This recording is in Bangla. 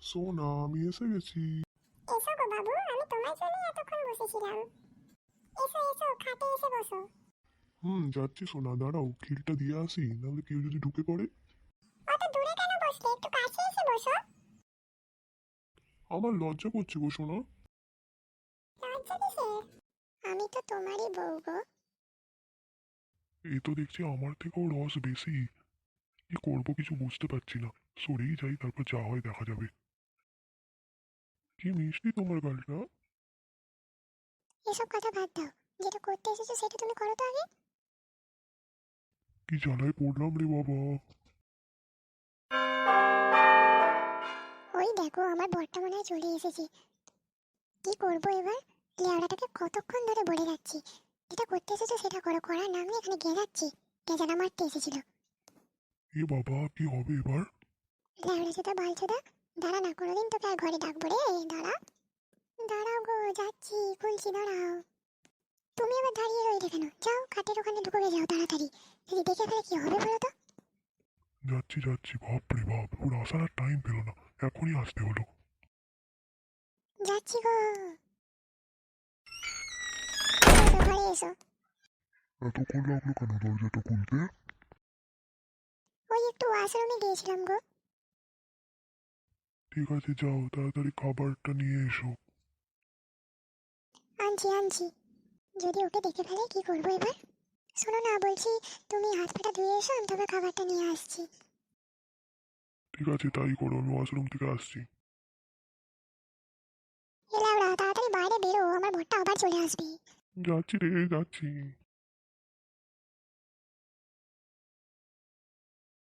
সোনা, আমি এসে গেছি। এসো গো বাবু, আমি তোমার জন্য এতক্ষণ বসেছিলাম। এসো এসো, খাটে এসে বসো। যাচ্ছি সোনা, দাঁড়াও খিলটা দিয়ে আসি, নাহলে কেউ যদি ঢুকে পড়ে। অত দূরে কেন বসলে, একটু কাছে এসে বসো। আমার লজ্জা করছে গো সোনা। লজ্জা কিসের? আমি তো তোমারই বউ গো। এই তো দেখছি আমার থেকেও রস বেশি। কি করবো কিছু বুঝতে পারছি না। সরেই যাই, তারপর যা হয় দেখা যাবে। কি মিষ্টি তোমার গালটা। এসব কথা বাদ দাও, যেটা করতে এসেছো সেটা তুমি করো তো আগে। কি জ্বালায় পড়লাম রে বাবা। ওই দেখো, আমার বরটা মনে হয় চলে এসেছে। কি করবো এবার? লেওড়াটাকে কতক্ষণ ধরে বলে যাচ্ছি, যেটা করতে এসেছো সেটা করো, করার নাম নিয়ে এখানে গেজাচ্ছি। গেজানা মারতে এসেছিল। এ বাবা, কি হবে এবার? লেওড়া চোদা বাল চোদা, দাঁড়া না, কোনোদিন তোকে আর ঘরে ডাকবো রে। দাঁড়া, দাঁড়াও গো, যাচ্ছি, খুলছি, দাঁড়াও। তুমি আবার দাঁড়িয়ে রইলে কেন? যাও, খাটের ওখানে ঢুকে যাও তাড়াতাড়ি। যদি দেখে ফেলে কি হবে বলো তো? যাচ্ছি যাচ্ছি, বাপরে বাপ, ওর আসার আর টাইম পেল না, এখনই আসতে হলো। যাচ্ছি গো। এসো, ঘরে এসো। এতক্ষণ লাগলো কেন দরজাটা খুলতে? ওই একটু ওয়াশরুমে গিয়েছিলাম গো। ঠিক আছে, যাও তাড়াতাড়ি খাবারটা নিয়ে এসো। আনছি আনছি। যদি ওকে দেখে ফেলে কি করবো এবার? শোনো না, বলছি তুমি হাত পাটা ধুয়ে এসো, আমি তবে খাবারটা নিয়ে আসছি। ঠিক আছে, তাই করো, আমি ওয়াশরুম থেকে আসছি। এলাও, তাড়াতাড়ি বাইরে বেরো, আমার ভরটা আবার চলে আসবে। যাচ্ছি রে, যাচ্ছি।